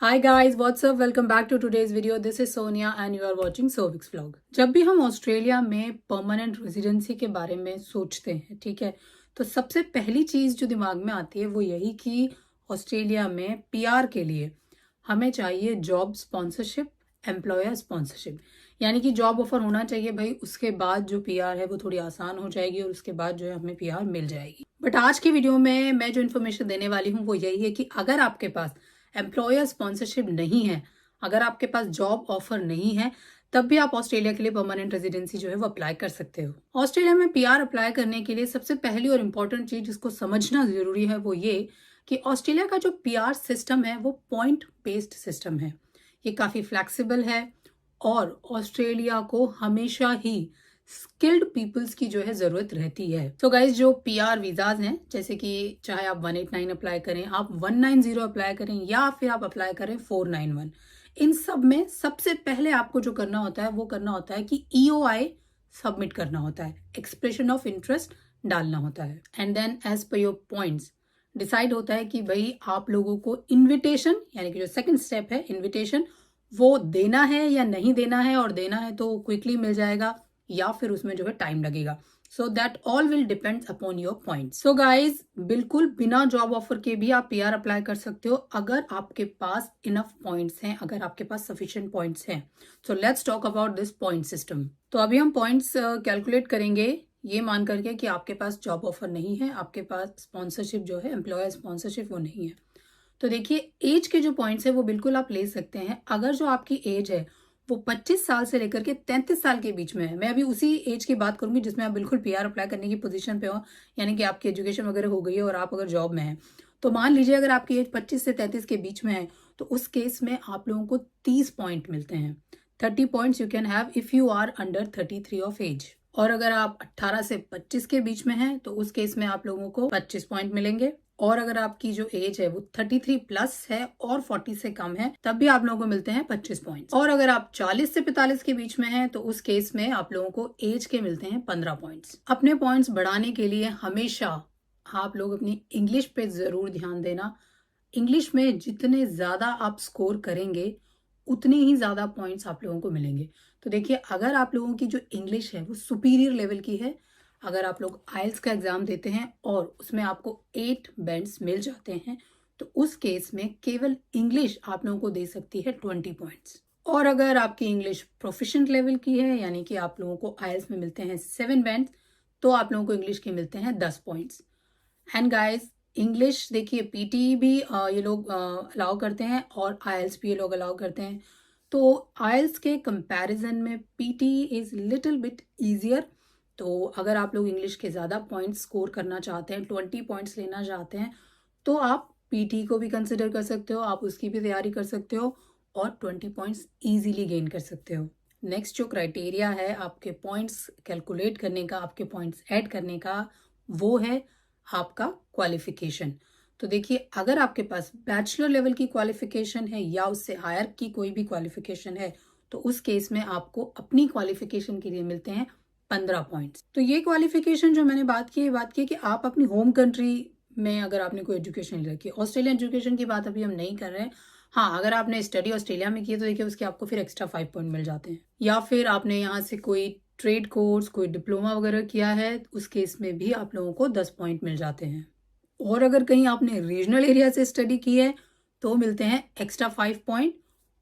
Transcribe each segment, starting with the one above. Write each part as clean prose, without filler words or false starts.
Hi guys, what's up? Welcome back to today's video. This is Sonia and you are watching Sovix vlog. जब भी हम Australia में permanent residency के बारे में सोचते हैं, ठीक है, तो सबसे पहली चीज जो दिमाग में आती है वो यही कि ऑस्ट्रेलिया में पीआर के लिए हमें चाहिए जॉब स्पॉन्सरशिप, एम्प्लॉयर स्पॉन्सरशिप। यानी कि जॉब ऑफर होना चाहिए भाई, उसके बाद जो पीआर है वो थोड़ी आसान हो जाएगी और उसके बाद जो है हमें पीआर मिल जाएगी। बट आज की वीडियो में मैं जो इन्फॉर्मेशन देने वाली हूँ वो यही है कि अगर आपके पास एम्प्लॉयर स्पॉन्सरशिप नहीं है, अगर आपके पास जॉब ऑफर नहीं है, तब भी आप ऑस्ट्रेलिया के लिए परमानेंट रेजिडेंसी जो है वो अप्लाई कर सकते हो। ऑस्ट्रेलिया में पीआर अप्लाई करने के लिए सबसे पहली और इम्पोर्टेंट चीज जिसको समझना जरूरी है वो ये कि ऑस्ट्रेलिया का जो पीआर सिस्टम है वो पॉइंट बेस्ड सिस्टम है। ये काफी फ्लेक्सिबल है और ऑस्ट्रेलिया को हमेशा ही स्किल्ड पीपल्स की जो है जरूरत रहती है। तो गाइज जो पीआर वीजाज हैं, जैसे कि चाहे आप 189 अप्लाई करें, आप 190 अप्लाई करें या फिर आप अप्लाई करें 491, इन सब में सबसे पहले आपको जो करना होता है वो करना होता है कि ईओआई सबमिट करना होता है, एक्सप्रेशन ऑफ इंटरेस्ट डालना होता है। And then as per your points decide होता है कि भाई आप लोगों को इन्विटेशन, यानी कि जो सेकंड स्टेप है इन्विटेशन, वो देना है या नहीं देना है, और देना है तो क्विकली मिल जाएगा या फिर उसमें जो है टाइम लगेगा। So that all will depend upon your point. So guys बिल्कुल बिना जॉब ऑफर के भी आप पीआर अप्लाई कर सकते हो अगर आपके पास इनफ पॉइंट्स हैं, अगर आपके पास सफिशिएंट पॉइंट्स हैं। So let's talk about this point system. तो अभी हम पॉइंट्स कैलकुलेट करेंगे ये मान करके कि आपके पास जॉब ऑफर नहीं है, आपके पास स्पॉन्सरशिप जो है एम्प्लॉयर स्पॉन्सरशिप वो नहीं है। तो देखिए एज के जो पॉइंट्स है वो बिल्कुल आप ले सकते हैं अगर जो आपकी एज है वो 25 साल से लेकर के 33 साल के बीच में है। मैं अभी उसी एज की बात करूंगी जिसमें आप बिल्कुल पीआर अप्लाई करने की पोजीशन पे हो, यानी कि आपकी एजुकेशन वगैरह हो गई है और आप अगर जॉब में हैं। तो मान लीजिए अगर आपकी एज 25 से 33 के बीच में है तो उस केस में आप लोगों को 30 पॉइंट मिलते हैं। 30 points you can have if you are under 33 of age. और अगर आप 18 से 25 के बीच में हैं तो उस केस में आप लोगों को 25 पॉइंट मिलेंगे। और अगर आपकी जो एज है वो 33 प्लस है और 40 से कम है तब भी आप लोगों को मिलते हैं 25 पॉइंट्स। और अगर आप 40 से 45 के बीच में हैं तो उस केस में आप लोगों को एज के मिलते हैं 15 पॉइंट्स। अपने पॉइंट्स बढ़ाने के लिए हमेशा आप लोग अपनी इंग्लिश पे जरूर ध्यान देना। इंग्लिश में जितने ज्यादा आप स्कोर करेंगे उतने ही ज्यादा पॉइंट्स आप लोगों को मिलेंगे। तो देखिए अगर आप लोगों की जो इंग्लिश है वो सुपीरियर लेवल की है, अगर आप लोग आइल्स का एग्जाम देते हैं और उसमें आपको 8 बैंड्स मिल जाते हैं तो उस केस में केवल इंग्लिश आप लोगों को दे सकती है 20 पॉइंट्स। और अगर आपकी इंग्लिश प्रोफिशिएंट लेवल की है, यानी कि आप लोगों को आइल्स में मिलते हैं 7 बैंड्स, तो आप लोगों को इंग्लिश के मिलते हैं 10 पॉइंट्स। एंड गाइस इंग्लिश देखिए पीटी भी ये लोग अलाउ करते हैं और आइल्स भी ये लोग अलाउ करते हैं। तो आइल्स के कंपैरिजन में PT is little bit easier. तो अगर आप लोग इंग्लिश के ज़्यादा पॉइंट्स स्कोर करना चाहते हैं, 20 पॉइंट्स लेना चाहते हैं, तो आप पीटी को भी कंसिडर कर सकते हो, आप उसकी भी तैयारी कर सकते हो और 20 पॉइंट्स इजीली गेन कर सकते हो। नेक्स्ट जो क्राइटेरिया है आपके पॉइंट्स कैलकुलेट करने का, आपके पॉइंट्स ऐड करने का, वो है आपका क्वालिफिकेशन। तो देखिए अगर आपके पास बैचलर लेवल की क्वालिफिकेशन है या उससे हायर की कोई भी क्वालिफिकेशन है तो उस केस में आपको अपनी क्वालिफिकेशन के लिए मिलते हैं 15 पॉइंट्स। तो ये क्वालिफिकेशन जो मैंने बात की कि आप अपनी होम कंट्री में अगर आपने कोई एजुकेशन ले रखी है, ऑस्ट्रेलियन एजुकेशन की बात अभी हम नहीं कर रहे हैं। हाँ, अगर आपने स्टडी ऑस्ट्रेलिया में की है तो देखिए उसके आपको फिर एक्स्ट्रा 5 पॉइंट मिल जाते हैं। या फिर आपने यहाँ से कोई ट्रेड कोर्स, कोई डिप्लोमा वगैरह किया है, उस केस में भी आप लोगों को 10 पॉइंट मिल जाते हैं। और अगर कहीं आपने रीजनल एरिया से स्टडी की है तो मिलते हैं एक्स्ट्रा 5 पॉइंट।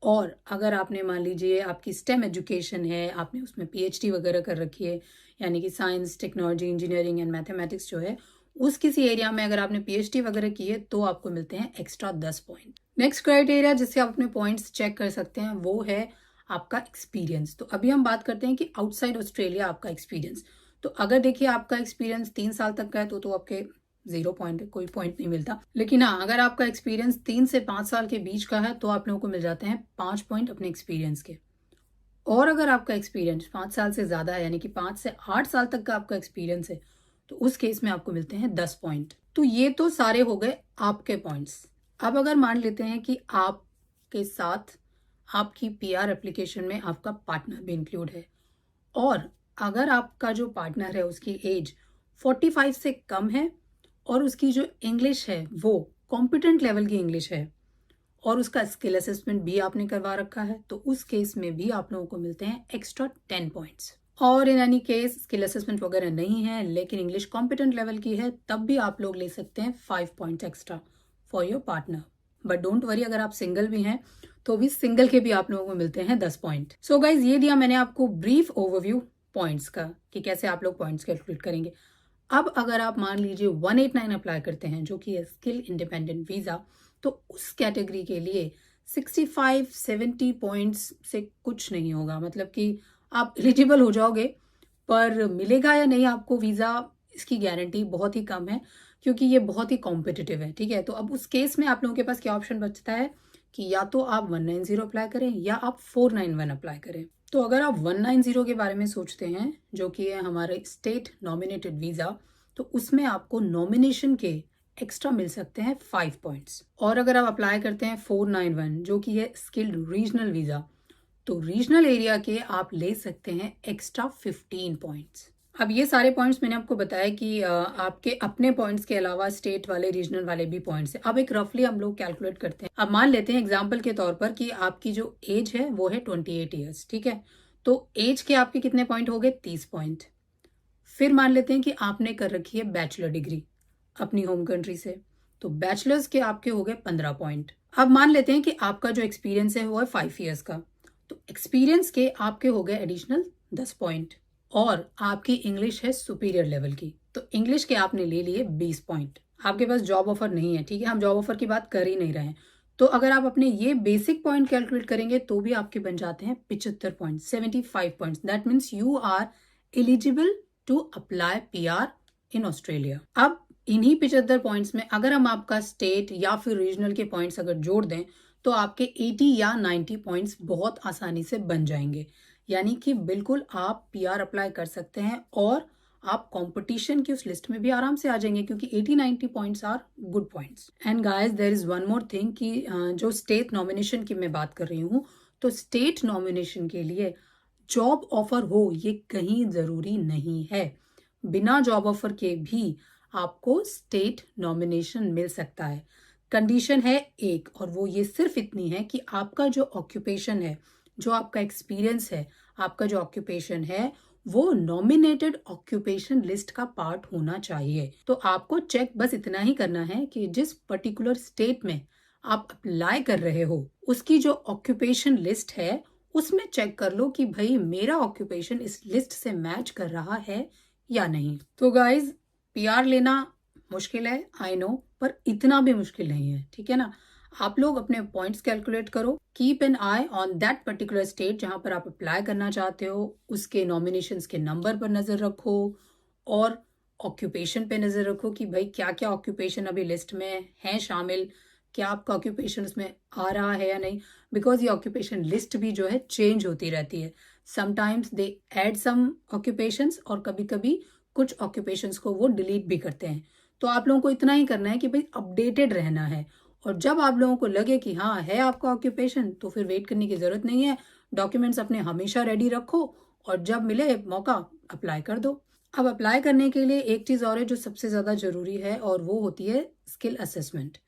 और अगर आपने मान लीजिए आपकी स्टेम एजुकेशन है, आपने उसमें पीएचडी वगैरह कर रखी है, यानी कि science, technology, engineering and mathematics जो है, उस किसी एरिया में अगर आपने पीएचडी वगैरह की है तो आपको मिलते हैं एक्स्ट्रा 10 पॉइंट। नेक्स्ट क्राइटेरिया जिससे आप अपने पॉइंट्स चेक कर सकते हैं वो है आपका एक्सपीरियंस। तो अभी हम बात करते हैं कि आउटसाइड ऑस्ट्रेलिया आपका एक्सपीरियंस। तो अगर देखिए आपका एक्सपीरियंस 3 साल तक का है तो आपके 0 पॉइंट है, कोई पॉइंट नहीं मिलता। लेकिन हाँ, अगर आपका एक्सपीरियंस 3 से 5 साल के बीच का है तो आप लोगों को मिल जाते हैं 5 पॉइंट अपने एक्सपीरियंस के। और अगर आपका एक्सपीरियंस 5 साल से ज्यादा है, यानी कि 5 से 8 साल तक का आपका एक्सपीरियंस है, तो उस केस में आपको मिलते हैं 10 पॉइंट। तो ये तो सारे हो गए आपके पॉइंट्स। अब अगर मान लेते हैं कि आपके साथ आपकी पीआर एप्लीकेशन में आपका पार्टनर भी इंक्लूड है और अगर आपका जो पार्टनर है उसकी एज 45 से कम है और उसकी जो इंग्लिश है वो कॉम्पिटेंट लेवल की इंग्लिश है, और उसका स्किल असेसमेंट भी आपने करवा रखा है, तो उस केस में भी आप लोगों को मिलते हैं एक्स्ट्रा 10 पॉइंट्स। और in any case skill assessment वगैरह नहीं है लेकिन इंग्लिश कॉम्पिटेंट लेवल की है, तब भी आप लोग ले सकते हैं 5 points extra for your partner. But don't worry, अगर आप सिंगल भी हैं तो भी सिंगल के भी आप लोगों को मिलते हैं 10 पॉइंट। सो गाइज, ये दिया मैंने आपको ब्रीफ ओवरव्यू पॉइंट्स का कि कैसे आप लोग पॉइंट्स कैलकुलेट करेंगे। अब अगर आप मान लीजिए 189 अप्लाई करते हैं जो कि है स्किल इंडिपेंडेंट वीजा, तो उस कैटेगरी के लिए 65-70 पॉइंट्स से कुछ नहीं होगा। मतलब कि आप एलिजिबल हो जाओगे, पर मिलेगा या नहीं आपको वीजा, इसकी गारंटी बहुत ही कम है क्योंकि ये बहुत ही कॉम्पिटिटिव है। ठीक है, तो अब उस केस में आप लोगों के पास क्या ऑप्शन बचता है कि या तो आप 190 अप्लाई करें या आप 491 अप्लाई करें। तो अगर आप 190 के बारे में सोचते हैं जो कि है हमारे स्टेट नॉमिनेटेड वीजा, तो उसमें आपको नॉमिनेशन के एक्स्ट्रा मिल सकते हैं 5 पॉइंट्स। और अगर आप अप्लाई करते हैं 491 जो कि है स्किल्ड रीजनल वीजा, तो रीजनल एरिया के आप ले सकते हैं एक्स्ट्रा 15 पॉइंट्स। अब ये सारे पॉइंट्स मैंने आपको बताया कि आपके अपने पॉइंट्स के अलावा स्टेट वाले रीजनल वाले भी पॉइंट्स हैं। अब एक रफली हम लोग कैलकुलेट करते हैं। अब मान लेते हैं एग्जांपल के तौर पर कि आपकी जो एज है वो है 28 ईयर्स। ठीक है, तो एज के आपके कितने पॉइंट हो गए? 30 पॉइंट। फिर मान लेते हैं कि आपने कर रखी है बैचलर डिग्री अपनी होम कंट्री से, तो बैचलर्स के आपके हो गए 15 पॉइंट। अब मान लेते हैं कि आपका जो एक्सपीरियंस है वो है 5 ईयर्स का, तो एक्सपीरियंस के आपके हो गए एडिशनल 10 पॉइंट। और आपकी इंग्लिश है सुपीरियर लेवल की, तो इंग्लिश के आपने ले लिए 20 पॉइंट। आपके पास जॉब ऑफर नहीं है, ठीक है, हम जॉब ऑफर की बात कर ही नहीं रहे हैं। तो अगर आप अपने ये बेसिक पॉइंट कैलकुलेट करेंगे तो भी आपके बन जाते हैं 75 point, 75 points. That means you are eligible to apply PR in Australia. अब इन्हीं 75 पॉइंट्स में अगर हम आपका स्टेट या फिर रीजनल के पॉइंट्स अगर जोड़ दें तो आपके 80 या 90 पॉइंट्स बहुत आसानी से बन जाएंगे। यानी कि बिल्कुल आप पीआर अप्लाई कर सकते हैं और आप कंपटीशन की उस लिस्ट में भी आराम से आ जाएंगे क्योंकि 80-90 points are good points. And guys, there is one more thing कि जो स्टेट नॉमिनेशन की मैं बात कर रही हूँ, तो स्टेट नॉमिनेशन के लिए जॉब ऑफर हो ये कहीं जरूरी नहीं है। बिना जॉब ऑफर के भी आपको स्टेट नॉमिनेशन मिल सकता है। कंडीशन है एक, और वो ये सिर्फ इतनी है कि आपका जो ऑक्यूपेशन है, जो आपका एक्सपीरियंस है, आपका जो ऑक्यूपेशन है वो नॉमिनेटेड ऑक्यूपेशन लिस्ट का पार्ट होना चाहिए। तो आपको चेक बस इतना ही करना है कि जिस पर्टिकुलर स्टेट में आप अप्लाई कर रहे हो उसकी जो ऑक्यूपेशन लिस्ट है उसमें चेक कर लो कि भाई मेरा ऑक्यूपेशन इस लिस्ट से मैच कर रहा है या नहीं। तो गाइज, पीआर लेना मुश्किल है, आई नो, पर इतना भी मुश्किल नहीं है। ठीक है ना, आप लोग अपने पॉइंट्स कैलकुलेट करो, keep an I on that particular state जहां पर आप अप्लाई करना चाहते हो, उसके नॉमिनेशंस के नंबर पर नजर रखो और ऑक्यूपेशन पे नजर रखो कि भाई क्या क्या ऑक्यूपेशन अभी लिस्ट में है शामिल, क्या आपका ऑक्यूपेशन उसमें आ रहा है या नहीं। बिकॉज ये ऑक्यूपेशन लिस्ट भी जो है चेंज होती रहती है। Sometimes they add some occupations और कभी कभी कुछ ऑक्यूपेशंस को वो डिलीट भी करते हैं। तो आप लोगों को इतना ही करना है कि भाई अपडेटेड रहना है, और जब आप लोगों को लगे कि हाँ है आपका ऑक्यूपेशन तो फिर वेट करने की जरूरत नहीं है। डॉक्यूमेंट्स अपने हमेशा रेडी रखो और जब मिले मौका अप्लाई कर दो। अब अप्लाई करने के लिए एक चीज और है जो सबसे ज्यादा जरूरी है, और वो होती है स्किल असेसमेंट।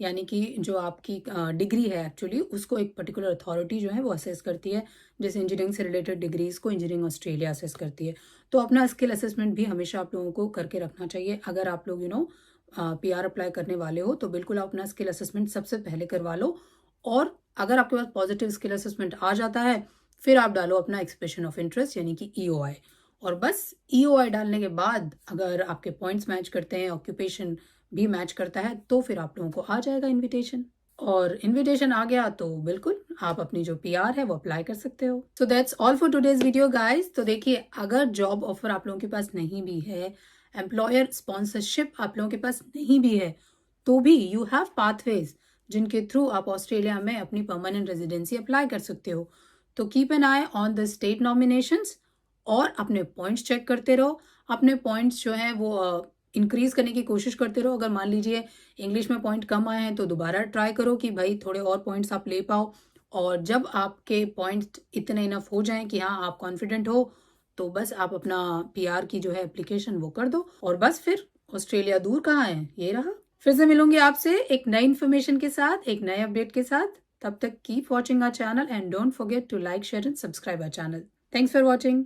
यानी कि जो आपकी डिग्री है एक्चुअली उसको एक पर्टिकुलर अथॉरिटी जो है वो असेस करती है। जैसे इंजीनियरिंग से रिलेटेड डिग्रीज को इंजीनियरिंग ऑस्ट्रेलिया असेस करती है। तो अपना स्किल असेसमेंट भी हमेशा आप लोगों को करके रखना चाहिए। अगर आप लोग पीआर अप्लाई करने वाले हो तो बिल्कुल आप अपना स्किल असेसमेंट सबसे पहले करवा लो। और अगर आपके पास पॉजिटिव स्किल असेसमेंट आ जाता है फिर आप डालो अपना एक्सप्रेशन ऑफ इंटरेस्ट यानी कि ईओआई। और बस ईओआई डालने के बाद अगर आपके पॉइंट्स मैच करते हैं, ऑक्यूपेशन भी मैच करता है, तो फिर आप लोगों को आ जाएगा इनविटेशन। और इनविटेशन आ गया तो बिल्कुल आप अपनी जो पीआर है वो अप्लाई कर सकते हो। So that's all for today's video guys. तो देखिए, अगर जॉब ऑफर आप लोगों के पास नहीं भी है, एम्प्लॉयर स्पॉन्सरशिप आप लोगों के पास नहीं भी है, तो भी यू हैव पाथवेज जिनके थ्रू आप ऑस्ट्रेलिया में अपनी परमानेंट रेजिडेंसी अप्लाई कर सकते हो। तो keep an I on the state nominations और अपने पॉइंट्स चेक करते रहो। अपने पॉइंट्स जो हैं वो इंक्रीज करने की कोशिश करते रहो। अगर मान लीजिए इंग्लिश में पॉइंट कम आए हैं तो दोबारा ट्राई करो कि भाई थोड़े और पॉइंट्स आप ले पाओ। और जब आपके पॉइंट्स इतने इनफ हो जाएं कि हाँ आप कॉन्फिडेंट हो, तो बस आप अपना पीआर की जो है एप्लीकेशन वो कर दो और बस फिर ऑस्ट्रेलिया दूर कहाँ है, ये रहा। फिर से मिलूंगी आपसे एक नई इन्फॉर्मेशन के साथ, एक नए अपडेट के साथ. तब तक keep watching our channel and don't forget to like, share and subscribe our channel. Thanks for watching.